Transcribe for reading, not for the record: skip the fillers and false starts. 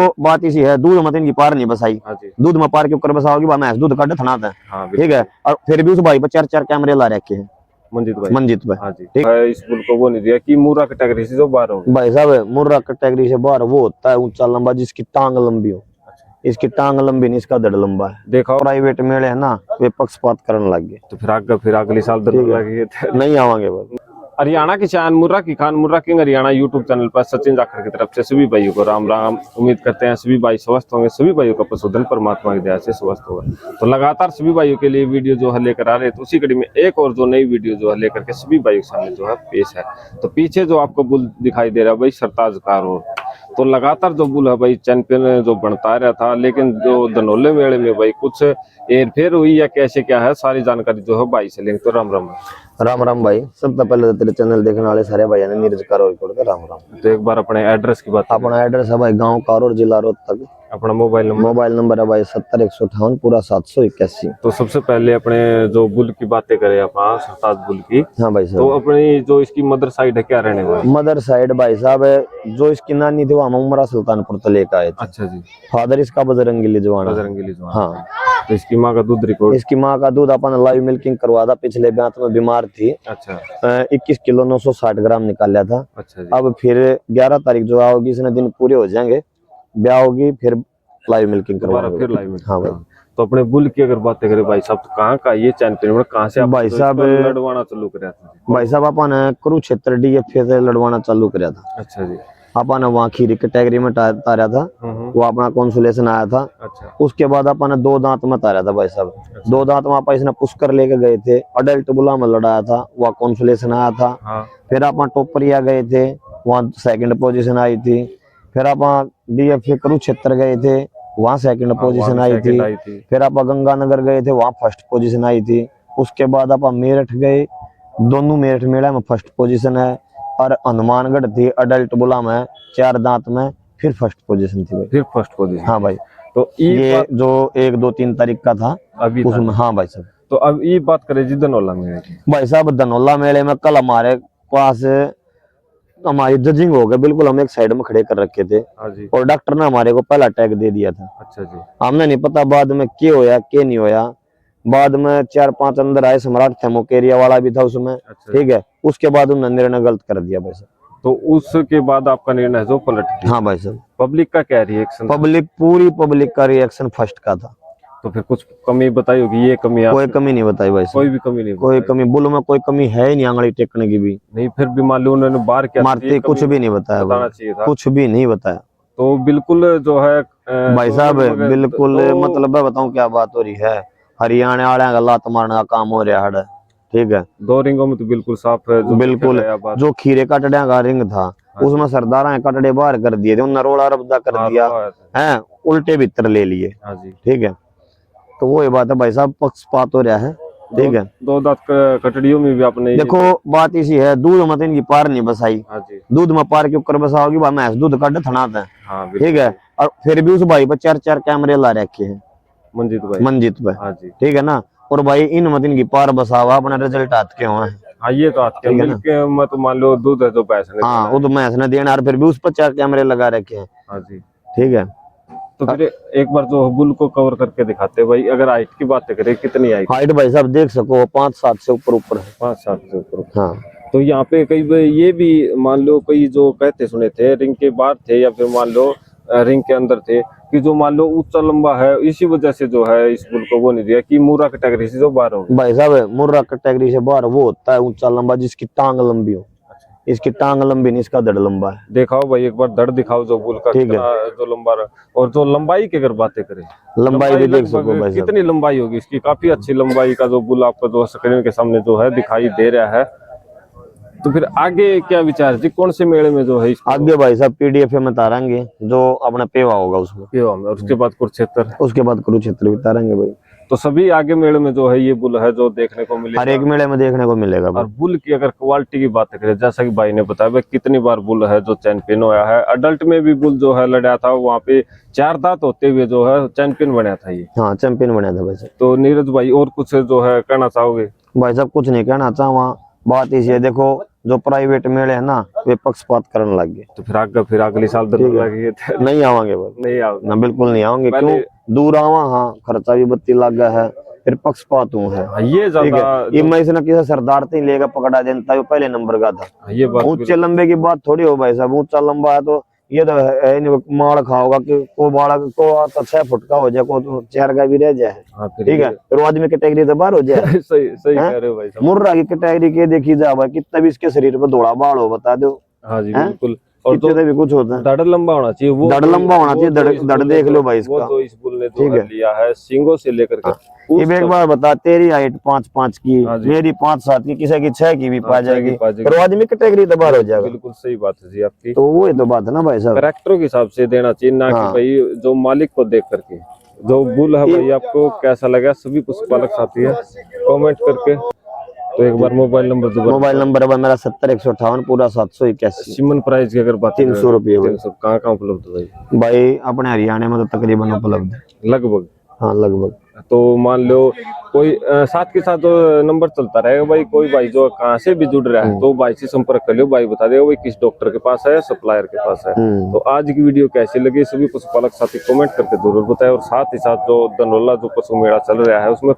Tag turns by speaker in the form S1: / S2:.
S1: तो बात इसी है, दूध मत इनकी पार नहीं बसाई। दूध में पार के ऊपर बसाओगी मैं दूध काट थनाता है। ठीक है, और फिर भी उस भाई पर 4 कैमरे ला रखे हैं मंजित भाई।
S2: हाँ जी, ठीक है। इस बुल को वो नहीं दिया कि मुर्रा कैटेगरी से जो बाहर हो
S1: भाई साहब, मुर्रा कैटेगरी से बाहर वो होता है ऊंचा लंबा जिसकी टांग लंबी हो। इसकी टांग लंबी नहीं, इसका धड़ लंबा है।
S2: देखा
S1: प्राइवेट मेले है ना, वे पक्षपात करने लग गए।
S2: तो फिर अगले साल
S1: नहीं आवांगे भाई।
S2: हरियाणा की शान मुर्रा की खान मुर्रा किंग हरियाणा यूट्यूब चैनल पर सचिन जाखड़ की तरफ से सभी भाइयों को राम राम। उम्मीद करते हैं सभी भाई स्वस्थ होंगे, सभी भाइयों का पशुधन परमात्मा की दया से स्वस्थ होगा। तो लगातार सभी भाइयों के लिए वीडियो जो है लेकर आ रहे हैं, तो उसी कड़ी में एक और जो नई वीडियो जो है लेकर के सभी भाइयों के सामने जो है पेश है। तो पीछे जो आपको बुल दिखाई दे रहा है भाई सरताज कार, तो लगातार जो बुल है भाई चैंपियन जो बनता रहा था, लेकिन जो धनौले मेले में भाई कुछ हेरफेर हुई या कैसे क्या है, सारी जानकारी जो है भाई से लेंगे। तो राम राम
S1: राम राम भाई। सबसे पहले तेरे चैनल देखने वाले सारे भाई ने नीरज कारोर को राम राम।
S2: तो एक बार अपने एड्रेस की बात।
S1: अपना एड्रेस है भाई गांव कारोर, जिला रोहतक।
S2: अपना मोबाइल नंबर
S1: है भाई 70 158 पूरा 781।
S2: तो सबसे पहले अपने जो बुल की बातें करें अपना सरताज बुल की।
S1: हाँ भाई साहब।
S2: तो अपनी जो इसकी मदर साइड है क्या रहने वाली?
S1: मदर साइड भाई साहब है जो इसकी नानी थी वो हम उमरा सुल्तानपुर तो लेकर आए थे।
S2: अच्छा जी।
S1: फादर इसका बजरंगी लिजवाना।
S2: हाँ। तो इसकी माँ का दूध रिकॉर्ड?
S1: इसकी माँ का दूध अपन लाइव मिल्किंग करवा था, पिछले ब्यात में बीमार थी।
S2: अच्छा।
S1: 21 किलो 960 ग्राम निकाल लिया था।
S2: अच्छा जी।
S1: अब फिर 11 तारीख जो आओगी, इसने दिन पूरे हो जाएंगे, ब्याह होगी, फिर लाइव मिल्किंग करवाएंगे।
S2: फिर लाइव मिल्किंग।
S1: हाँ भाई।
S2: तो अपने बुल की अगर बातें करें भाई साहब, तो कहाँ का ये चैंपियन, कहाँ से
S1: भाई साहब
S2: लड़वाना चालू कराया था? भाई
S1: साहब अपन कुरुक्षेत्र DFA से लड़वाना चालू कराया था।
S2: अच्छा जी।
S1: अपन वहाँ खीरी कैटेगरी में तारा था, वो अपना कॉन्सुलेशन आया था।
S2: अच्छा।
S1: उसके बाद अपन 2 दांत में तारा था भाई साहब। 2 दांत में अपन इसने पुष्कर लेके गए थे, अडल्ट बुला में लड़ाया था, वहाँ कॉन्सुलेशन आया था।
S2: हाँ।
S1: फिर अपन टोपरिया गए थे, वहाँ 2nd पोजीशन आई थी। फिर अपन DFA कुरुक्षेत्र गए थे, वहाँ 2nd पोजीशन आई थी। फिर आप गंगानगर गए थे, वहाँ 1st पोजीशन आई थी। उसके बाद आप मेरठ गए, दोनों मेरठ मेला में 1st पोजीशन है। और हनुमानगढ़ थी अडल्ट बुला में 4 दांत में, फिर 1st पोजीशन थी भाई।
S2: फिर 1st पोजीशन।
S1: हाँ भाई।
S2: तो
S1: ये जो 1 2 3 तारीख का था अभी उसमें। हाँ भाई साहब।
S2: तो अब ये बात करें जी धनौला मेले की।
S1: भाई साहब धनौला मेले में कल हमारे पास हमारी जजिंग हो गई, बिल्कुल हम एक साइड में खड़े कर रखे थे। और डॉक्टर ने हमारे को पहला टैग दे दिया था। अच्छा जी। हमने नहीं पता बाद में क्या होया क्या नहीं होया। बाद में 4 5 अंदर आए, सम्राट थेमोकेरिया वाला भी था उसमें। ठीक है, उसके बाद उन्होंने निर्णय गलत कर दिया भाई साहब।
S2: तो उसके बाद आपका निर्णय जो पलट गया।
S1: हाँ भाई साहब।
S2: पब्लिक का क्या रिएक्शन?
S1: पूरी पब्लिक का रिएक्शन 1st का था।
S2: तो फिर कुछ कमी बताई होगी? ये कमी
S1: कोई कमी नहीं बताई भाई साहब।
S2: कोई भी कमी नहीं?
S1: कोई कमी बुल में कोई कमी है ही नहीं, आंगली टेकने की भी
S2: नहीं। फिर भी मान लो उन्होंने बाहर क्या
S1: मारते, कुछ भी नहीं बताया,
S2: बताना चाहिए था।
S1: कुछ भी नहीं बताया।
S2: तो बिल्कुल जो है
S1: भाई साहब बिल्कुल मतलब मैं बताऊं क्या बात हो रही है, हरियाणा वाले का लात मारने का काम हो रहा है। ठीक है,
S2: 2 रिंगों में तो बिल्कुल साफ है।
S1: बिल्कुल जो खीरे कटड़े का रिंग था उसमें सरदार कटड़े बाहर कर दिए थे, उन्होंने रोड़ा रब्दा कर दिया है, उल्टे भीतर ले लिए। ठीक है, तो वो ये बात है भाई साहब, पक्षपात हो रहा है। ठीक है,
S2: 2 दांत कटड़ियों में भी आपने
S1: देखो बात इसी है, दूध मत इनकी पार नहीं बसाई। दूध में पार के ऊपर बसाओगी मैं दूध काट थनाता है। ठीक है, और फिर भी उस भाई पर 4 कैमरे ला रखे हैं मंजित पे। ठीक है ना, और भाई इन मत इनकी पार बसावा, अपना रिजल्ट हाथ के हुआ है।
S2: हाँ, ये तो आपके मिल्क मत मान लो दूध है तो पैसे नहीं।
S1: हाँ, वो तो मैं इसने देना, और फिर भी उस पर 4 कैमरे लगा रखे हैं।
S2: हाँ जी।
S1: ठीक है,
S2: तो फिर एक बार जो बुल को कवर करके दिखाते भाई। अगर हाइट की बात करें, कितनी
S1: हाइट भाई साहब देख सको 5 7 से ऊपर है।
S2: 5 7 से ऊपर।
S1: हाँ।
S2: तो यहाँ पे कई ये भी मान लो कई जो कहते सुने थे रिंग के बाहर थे या फिर मान लो रिंग के अंदर थे कि जो मान लो ऊंचा लंबा है, इसी वजह से जो है इस बुल को वो नहीं दिया कि मुर्रा कैटेगरी से जो बाहर हो। भाई
S1: साहब मुर्रा कैटेगरी से बाहर वो होता है ऊंचा लंबा जिसकी टांग लंबी हो। इसकी टांग लंबी नहीं, इसका धड़ लंबा है।
S2: दिखाओ भाई एक बार धड़ दिखाओ जो बुल का जो लंबा। और जो लंबाई की अगर बातें करें,
S1: लंबाई भी देख सको भाई,
S2: कितनी लंबाई होगी इसकी? काफी अच्छी लंबाई का जो बुल आपको जो स्क्रीन के सामने जो है दिखाई दे रहा है। तो फिर आगे क्या विचार जी, कौन से मेले में जो है
S1: आगे भाई साहब PDFA में तारेंगे, जो अपना पेवा होगा उसमें पेवा में,
S2: और उसके बाद कुरुक्षेत्र,
S1: उसके बाद कुरुक्षेत्र भी तारेंगे भाई।
S2: तो सभी आगे मेले में जो है ये बुल है जो देखने को मिलेगा,
S1: हर एक मेले में देखने को मिलेगा।
S2: और बुल की अगर क्वालिटी की बात करें, जैसा कि भाई ने बताया भाई कितनी बार बुल है जो चैंपियन होया है। अडल्ट में भी बुल जो है लड़ा था, वहाँ पे 4 दांत होते हुए जो है चैंपियन बना था ये।
S1: हाँ, चैंपियन बना था भाई साहब।
S2: तो नीरज भाई और कुछ जो है कहना चाहोगे?
S1: भाई साहब कुछ नहीं कहना चाहूँगा, बात इसी है, देखो जो प्राइवेट मेले है ना वे पक्षपात करने लग गए।
S2: तो फिर अगले साल दर लगे थे
S1: नहीं आवांगे बस,
S2: नहीं आओ
S1: ना बिल्कुल नहीं आवांगे।
S2: पहले-
S1: क्यों दूर आवा, हाँ खर्चा भी बत्ती लगा है, फिर पक्षपात हूँ है।
S2: हाँ, ये
S1: ठीक
S2: ज्यादा
S1: है, ये मैं इसने किसी सरदार से ही लेगा पकड़ा जनता वो पहले नंबर का था।
S2: ये बात
S1: ऊंचे लंबे की बात थोड़ी हो भाई साहब, ऊंचा लंबा है तो ये तो है नहीं, मार खाओगा कि को बालक को तो 6 फुट का हो जाए, को तो 4 का भी रह जाए।
S2: हाँ फिर
S1: ठीक है, फिर वो आदमी कैटेगरी तो बाहर हो जाए।
S2: सही सही
S1: हैं?
S2: कह रहे हो भाई साहब।
S1: मुर्रा की कैटेगरी के देखी जा भाई, कितना भी इसके शरीर पर धोड़ा बाल हो बता दो,
S2: हाँ जी
S1: हैं?
S2: बिल्कुल। और
S1: कितने से भी कुछ होता है।
S2: धड़ लंबा होना चाहिए, वो
S1: धड़ लंबा होना चाहिए, धड़ देख लो भाई
S2: वो
S1: इसका।
S2: तो इस बुल ने
S1: ठीक
S2: जो
S1: है।
S2: लिया है सींगों से लेकर के
S1: ये भी एक बार बता, तेरी हाइट 5'5" की,
S2: हाँ जी।
S1: मेरी 5'7" की, किसी की 6 की भी पा
S2: 6 की
S1: जाएगी,
S2: पा जाएगी।
S1: फिर वो आदमी कैटेगरी तो बाहर हो जाएगा।
S2: बिल्कुल सही बात है जी आपकी।
S1: तो वो ही तो बात है ना भाई साहब।
S2: करेक्टरों के हिसाब से देना चाहिए, ना कि
S1: हाँ।
S2: भाई जो मालिक को देख करके। जो बुल है भाई आपको कैसा लगा, सभी पशुपालक साथी है कमेंट करके। तो एक बार मोबाइल नंबर दोबारा।
S1: मोबाइल नंबर है मेरा 70 158 पूरा 781।
S2: सिमन प्राइस की अगर बात
S1: 300 रुपये भाई।
S2: 300 कहाँ कहाँ उपलब्ध है भाई?
S1: भाई अपने हरियाणा में तो तकरीबन उपलब्ध है।
S2: लगभग।
S1: हाँ लगभग।
S2: तो मान लो कोई साथ के साथ नंबर चलता रहेगा भाई, कोई भाई जो कहाँ से भी जुड़ रहा है तो भाई से संपर्क कर लो, भाई बता देगा भाई किस डॉक्टर के पास है, सप्लायर के पास है। तो आज की वीडियो कैसी लगी सभी पशुपालक साथी कमेंट करके जरूर बताएं। और साथ ही साथ जो धनौला जो पशु मेला चल रहा है उसमें